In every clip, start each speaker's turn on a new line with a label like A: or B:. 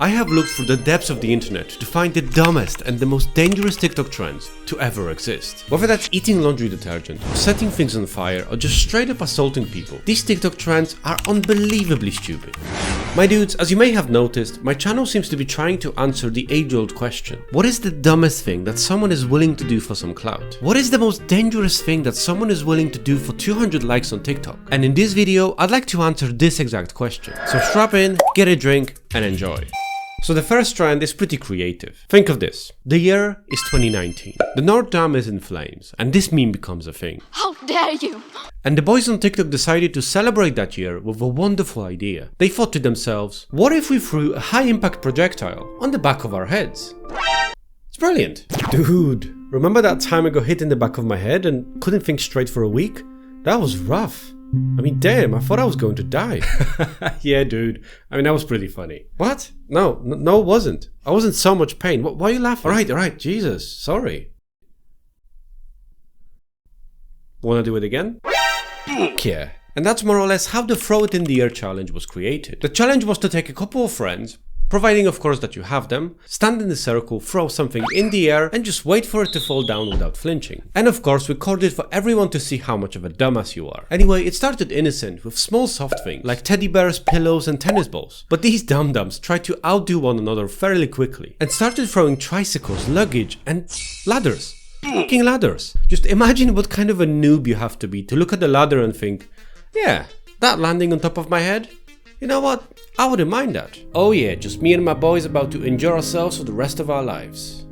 A: I have looked through the depths of the internet to find the dumbest and the most dangerous TikTok trends to ever exist. Whether that's eating laundry detergent, or setting things on fire, or just straight up assaulting people, these TikTok trends are unbelievably stupid. My dudes, as you may have noticed, my channel seems to be trying to answer the age-old question. What is the dumbest thing that someone is willing to do for some clout? What is the most dangerous thing that someone is willing to do for 200 likes on TikTok? And in this video, I'd like to answer this exact question. So strap in, get a drink, and enjoy. So the first trend is pretty creative. Think of this. The year is 2019. The North Dam is in flames, and this meme becomes a thing.
B: How dare you!
A: And the boys on TikTok decided to celebrate that year with a wonderful idea. They thought to themselves, what if we threw a high-impact projectile on the back of our heads? It's brilliant. Dude, remember that time I got hit in the back of my head and couldn't think straight for a week? That was rough. I mean, damn, I thought I was going to die. Yeah, dude. I mean, that was pretty funny. What? No, it wasn't. I was in so much pain. Why are you laughing? Alright, Jesus, sorry. Wanna do it again? Yeah. And that's more or less how the Throw It in the Air challenge was created. The challenge was to take a couple of friends, providing of course that you have them, stand in a circle, throw something in the air and just wait for it to fall down without flinching. And of course record it for everyone to see how much of a dumbass you are. Anyway, it started innocent with small soft things like teddy bears, pillows and tennis balls. But these dum-dums tried to outdo one another fairly quickly and started throwing tricycles, luggage and ladders. Fucking ladders. Just imagine what kind of a noob you have to be to look at the ladder and think, yeah, that landing on top of my head? You know what? I wouldn't mind that. Oh yeah, just me and my boys about to enjoy ourselves for the rest of our lives.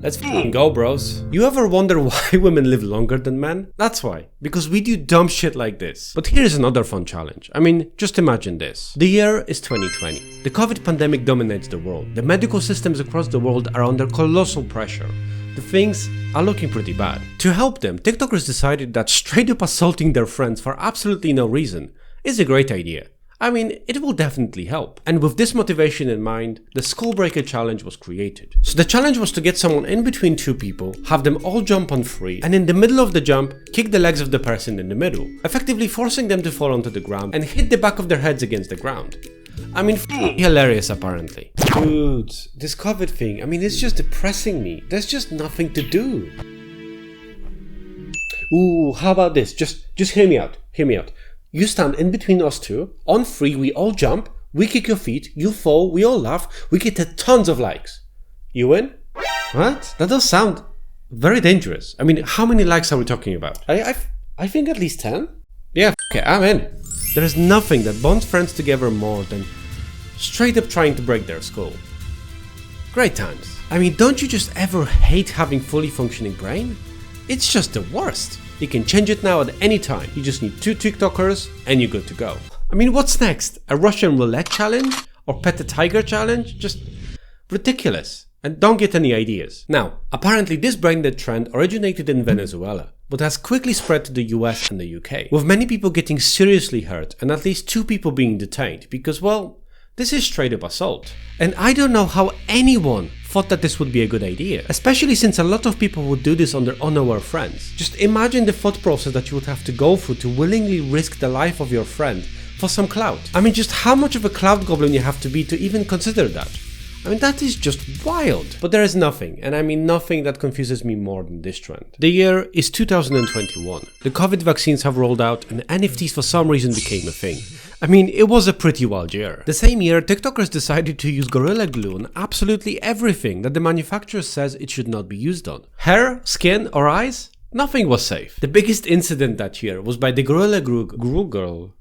A: Let's f***ing go, bros. You ever wonder why women live longer than men? That's why. Because we do dumb shit like this. But here's another fun challenge. I mean, just imagine this. The year is 2020. The COVID pandemic dominates the world. The medical systems across the world are under colossal pressure. The things are looking pretty bad. To help them, TikTokers decided that straight up assaulting their friends for absolutely no reason is a great idea. I mean, it will definitely help. And with this motivation in mind, the Skull Breaker challenge was created. So the challenge was to get someone in between two people, have them all jump on three, and in the middle of the jump, kick the legs of the person in the middle, effectively forcing them to fall onto the ground and hit the back of their heads against the ground. I mean, hilarious apparently. Dudes, this COVID thing, I mean, it's just depressing me. There's just nothing to do. Ooh, how about this? Just hear me out. You stand in between us two, on three we all jump, we kick your feet, you fall, we all laugh, we get tons of likes. You win? What? That does sound very dangerous. I mean, how many likes are we talking about? I think at least 10? Yeah, okay, I'm in. There is nothing that bonds friends together more than straight up trying to break their skull. Great times. I mean, don't you just ever hate having fully functioning brain? It's just the worst. You can change it now at any time. You just need 2 TikTokers and you're good to go. I mean, what's next? A Russian roulette challenge? Or pet a tiger challenge? Just ridiculous. And don't get any ideas. Now, apparently this brain dead trend originated in Venezuela, but has quickly spread to the US and the UK, with many people getting seriously hurt and at least 2 people being detained because, well, this is straight up assault. And I don't know how anyone thought that this would be a good idea, especially since a lot of people would do this on their unaware friends. Just imagine the thought process that you would have to go through to willingly risk the life of your friend for some clout. I mean, just how much of a clout goblin you have to be to even consider that. I mean, that is just wild. But there is nothing, and I mean nothing that confuses me more than this trend. The year is 2021. The COVID vaccines have rolled out and NFTs for some reason became a thing. I mean, it was a pretty wild year. The same year, TikTokers decided to use Gorilla Glue on absolutely everything that the manufacturer says it should not be used on. Hair, skin or eyes? Nothing was safe. The biggest incident that year was by the Gorilla Glue Girl,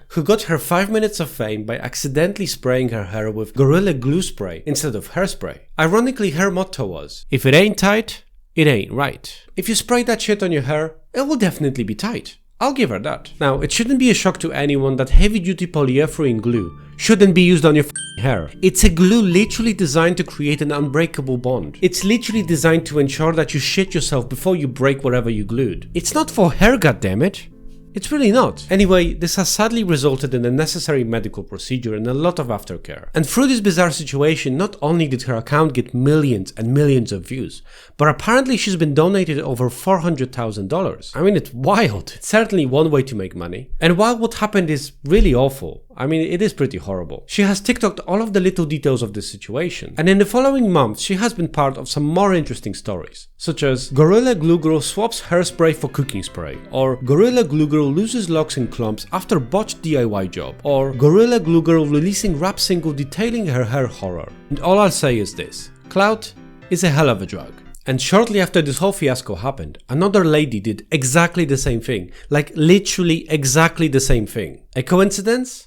A: who got her 5 minutes of fame by accidentally spraying her hair with Gorilla Glue spray instead of hairspray. Ironically, her motto was, if it ain't tight, it ain't right. If you spray that shit on your hair, it will definitely be tight. I'll give her that. Now, it shouldn't be a shock to anyone that heavy-duty polyurethane glue shouldn't be used on your hair. It's a glue literally designed to create an unbreakable bond. It's literally designed to ensure that you shit yourself before you break whatever you glued. It's not for hair, goddammit. It's really not. Anyway, this has sadly resulted in a necessary medical procedure and a lot of aftercare. And through this bizarre situation, not only did her account get millions and millions of views, but apparently she's been donated over $400,000. I mean, it's wild. It's certainly one way to make money. And while what happened is really awful, I mean, it is pretty horrible. She has TikToked all of the little details of this situation. And in the following months, she has been part of some more interesting stories, such as Gorilla Glue Girl swaps hairspray for cooking spray, or Gorilla Glue Girl loses locks and clumps after botched DIY job, or Gorilla Glue Girl releasing rap single detailing her hair horror. And all I'll say is this: clout is a hell of a drug. And shortly after this whole fiasco happened, another lady did exactly the same thing. Like literally exactly the same thing. A coincidence?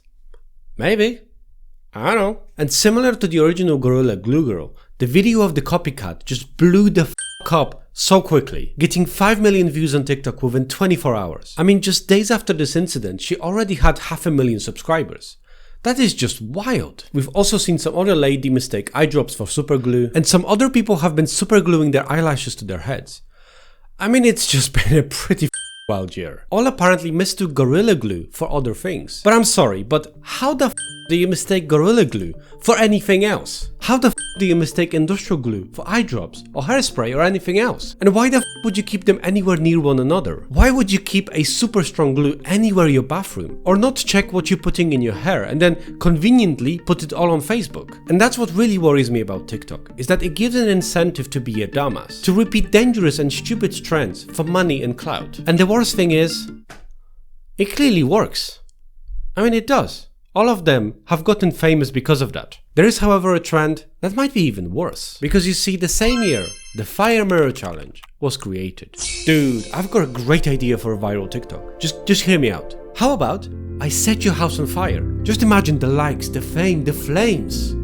A: Maybe. I don't know. And similar to the original Gorilla Glue Girl, the video of the copycat just blew the f*** up so quickly, getting 5 million views on TikTok within 24 hours. I mean, just days after this incident, she already had 500,000 subscribers. That is just wild. We've also seen some other lady mistake eye drops for super glue, and some other people have been super gluing their eyelashes to their heads. I mean, it's just been a pretty wild year. All apparently mistook Gorilla Glue for other things. But I'm sorry, but how the do you mistake Gorilla Glue for anything else? How the do you mistake industrial glue for eye drops or hairspray or anything else? And why the would you keep them anywhere near one another? Why would you keep a super strong glue anywhere in your bathroom? Or not check what you're putting in your hair and then conveniently put it all on Facebook? And that's what really worries me about TikTok, is that it gives an incentive to be a dumbass, to repeat dangerous and stupid trends for money and clout. And the worst thing is, it clearly works. I mean, it does. All of them have gotten famous because of that. There is, however, a trend that might be even worse. Because you see, the same year, the Fire Mirror Challenge was created. Dude, I've got a great idea for a viral TikTok. Just hear me out. How about I set your house on fire? Just imagine the likes, the fame, the flames.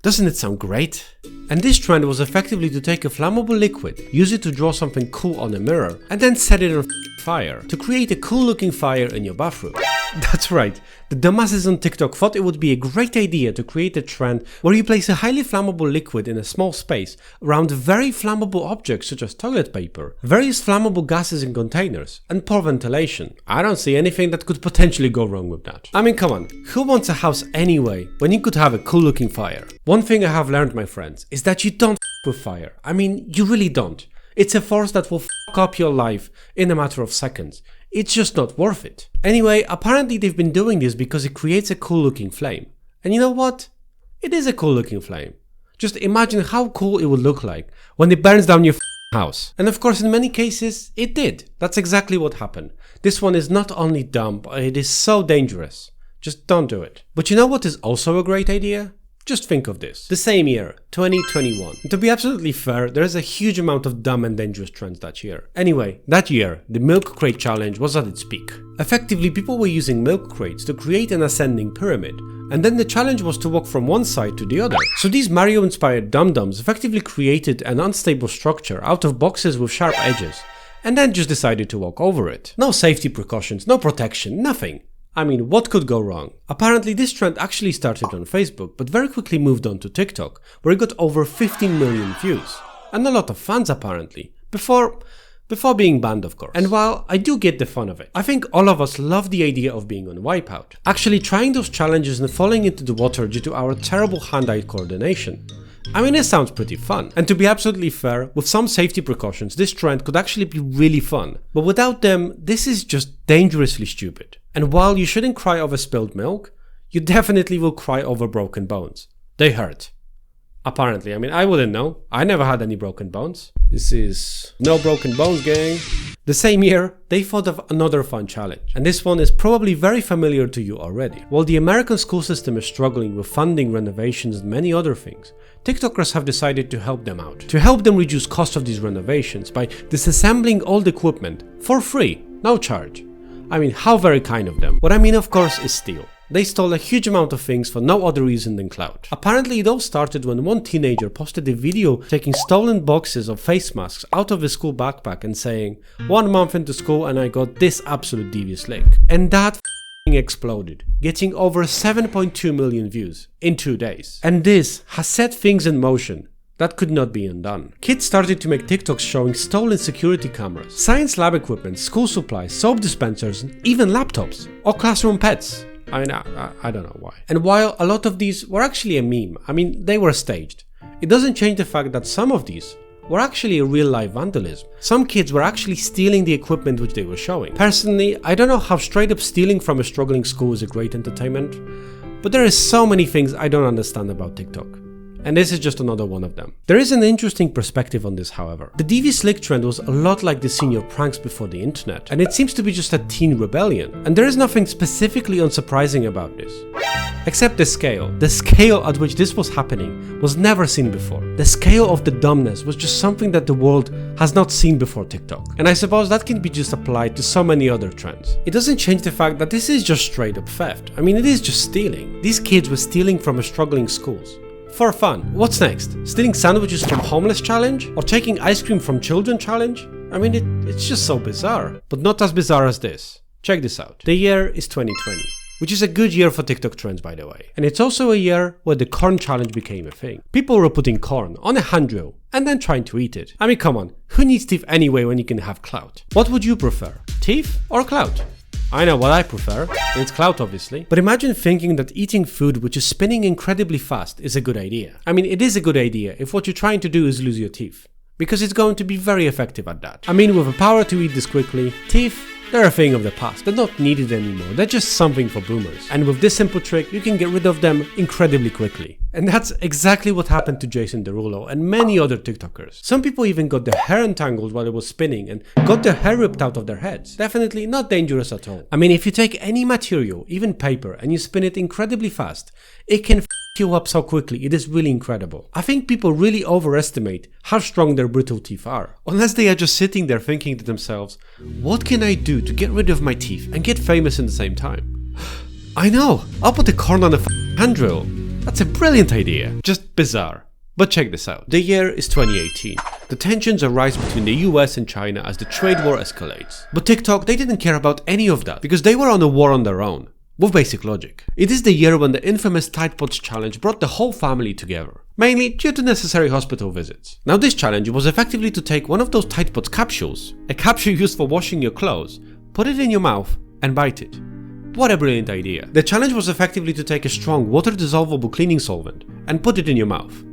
A: Doesn't it sound great? And this trend was effectively to take a flammable liquid, use it to draw something cool on a mirror, and then set it on fire to create a cool looking fire in your bathroom. That's right, the dumbasses on TikTok thought it would be a great idea to create a trend where you place a highly flammable liquid in a small space around very flammable objects such as toilet paper, various flammable gases in containers, and poor ventilation. I don't see anything that could potentially go wrong with that. I mean, come on, who wants a house anyway when you could have a cool looking fire? One thing I have learned, my friends, is that you don't with fire. I mean, you really don't. It's a force that will up your life in a matter of seconds. It's just not worth it. Anyway, apparently they've been doing this because it creates a cool looking flame. And you know what? It is a cool looking flame. Just imagine how cool it would look like when it burns down your house. And of course, in many cases, it did. That's exactly what happened. This one is not only dumb, but it is so dangerous. Just don't do it. But you know what is also a great idea? Just think of this. The same year, 2021. And to be absolutely fair, there is a huge amount of dumb and dangerous trends that year. Anyway, that year, the milk crate challenge was at its peak. Effectively, people were using milk crates to create an ascending pyramid, and then the challenge was to walk from one side to the other. So these Mario-inspired dum-dums effectively created an unstable structure out of boxes with sharp edges, and then just decided to walk over it. No safety precautions, no protection, nothing. I mean, what could go wrong? Apparently this trend actually started on Facebook, but very quickly moved on to TikTok, where it got over 15 million views. And a lot of fans apparently, before being banned, of course. And while I do get the fun of it, I think all of us love the idea of being on Wipeout. Actually trying those challenges and falling into the water due to our terrible hand-eye coordination. I mean, it sounds pretty fun. And to be absolutely fair, with some safety precautions, this trend could actually be really fun. But without them, this is just dangerously stupid. And while you shouldn't cry over spilled milk, you definitely will cry over broken bones. They hurt. Apparently, I mean, I wouldn't know. I never had any broken bones. This is no broken bones, gang. The same year, they thought of another fun challenge. And this one is probably very familiar to you already. While the American school system is struggling with funding, renovations, and many other things, TikTokers have decided to help them out. To help them reduce cost of these renovations by disassembling old equipment for free, no charge. I mean, how very kind of them. What I mean, of course, is steal. They stole a huge amount of things for no other reason than clout. Apparently it all started when one teenager posted a video taking stolen boxes of face masks out of his school backpack and saying, 1 month into school and I got this absolute devious link. And that exploded, getting over 7.2 million views in 2 days. And this has set things in motion that could not be undone. Kids started to make TikToks showing stolen security cameras, science lab equipment, school supplies, soap dispensers, and even laptops or classroom pets. I mean, I don't know why. And while a lot of these were actually a meme, I mean, they were staged, it doesn't change the fact that some of these were actually real-life vandalism. Some kids were actually stealing the equipment which they were showing. Personally, I don't know how straight up stealing from a struggling school is a great entertainment, but there is so many things I don't understand about TikTok. And this is just another one of them. There is an interesting perspective on this, however. The devious lick trend was a lot like the senior pranks before the internet, and it seems to be just a teen rebellion. And there is nothing specifically unsurprising about this. Except the scale. The scale at which this was happening was never seen before. The scale of the dumbness was just something that the world has not seen before TikTok. And I suppose that can be just applied to so many other trends. It doesn't change the fact that this is just straight up theft. I mean, it is just stealing. These kids were stealing from a struggling schools. For fun. What's next? Stealing sandwiches from homeless challenge? Or taking ice cream from children challenge? I mean, it's just so bizarre. But not as bizarre as this. Check this out. The year is 2020. Which is a good year for TikTok trends, by the way. And it's also a year where the corn challenge became a thing. People were putting corn on a handrail and then trying to eat it. I mean, come on, who needs teeth anyway when you can have clout? What would you prefer, teeth or clout? I know what I prefer, and it's clout obviously. But imagine thinking that eating food which is spinning incredibly fast is a good idea. I mean, it is a good idea if what you're trying to do is lose your teeth. Because it's going to be very effective at that. I mean, with the power to eat this quickly, teeth, they're a thing of the past. They're not needed anymore. They're just something for boomers. And with this simple trick, you can get rid of them incredibly quickly. And that's exactly what happened to Jason Derulo and many other TikTokers. Some people even got their hair entangled while it was spinning and got their hair ripped out of their heads. Definitely not dangerous at all. I mean, if you take any material, even paper, and you spin it incredibly fast, it can f you up so quickly. It is really incredible. I think people really overestimate how strong their brittle teeth are. Unless they are just sitting there thinking to themselves, what can I do to get rid of my teeth and get famous in the same time? I know, I'll put the corn on a handrail. That's a brilliant idea. Just bizarre. But check this out. The year is 2018. The tensions arise between the US and China as the trade war escalates. But TikTok, they didn't care about any of that because they were on a war on their own. With basic logic. It is the year when the infamous Tide Pods challenge brought the whole family together, mainly due to necessary hospital visits. Now this challenge was effectively to take one of those Tide Pods capsules, a capsule used for washing your clothes, put it in your mouth and bite it. What a brilliant idea. The challenge was effectively to take a strong water-dissolvable cleaning solvent and put it in your mouth.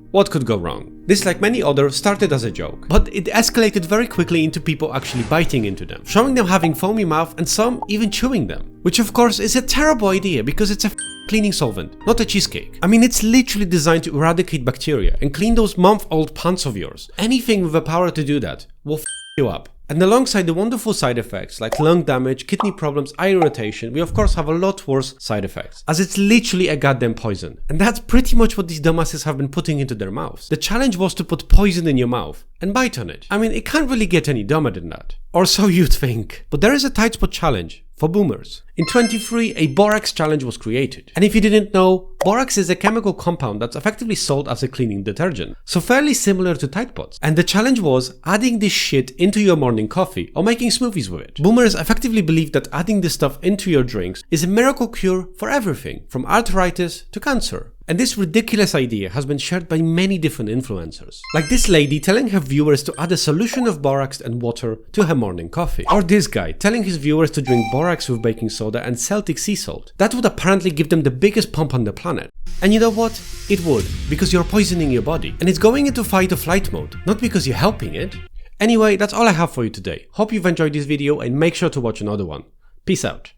A: What could go wrong? This, like many others, started as a joke, but it escalated very quickly into people actually biting into them, showing them having foamy mouth and some even chewing them. Which of course is a terrible idea because it's a cleaning solvent, not a cheesecake. I mean, it's literally designed to eradicate bacteria and clean those month-old pants of yours. Anything with the power to do that will you up. And alongside the wonderful side effects like lung damage, kidney problems, eye irritation, we of course have a lot worse side effects, as it's literally a goddamn poison. And that's pretty much what these dumbasses have been putting into their mouths. The challenge was to put poison in your mouth and bite on it. I mean, it can't really get any dumber than that. Or so you'd think. But there is a tight spot challenge for boomers. In 2023, a borax challenge was created. And if you didn't know, borax is a chemical compound that's effectively sold as a cleaning detergent. So fairly similar to Tide Pods. And the challenge was adding this shit into your morning coffee or making smoothies with it. Boomers effectively believe that adding this stuff into your drinks is a miracle cure for everything, from arthritis to cancer. And this ridiculous idea has been shared by many different influencers. Like this lady telling her viewers to add a solution of borax and water to her morning coffee. Or this guy telling his viewers to drink borax with baking soda and Celtic sea salt. That would apparently give them the biggest pump on the planet. And you know what? It would, because you're poisoning your body. And it's going into fight or flight mode, not because you're helping it. Anyway, that's all I have for you today. Hope you've enjoyed this video and make sure to watch another one. Peace out.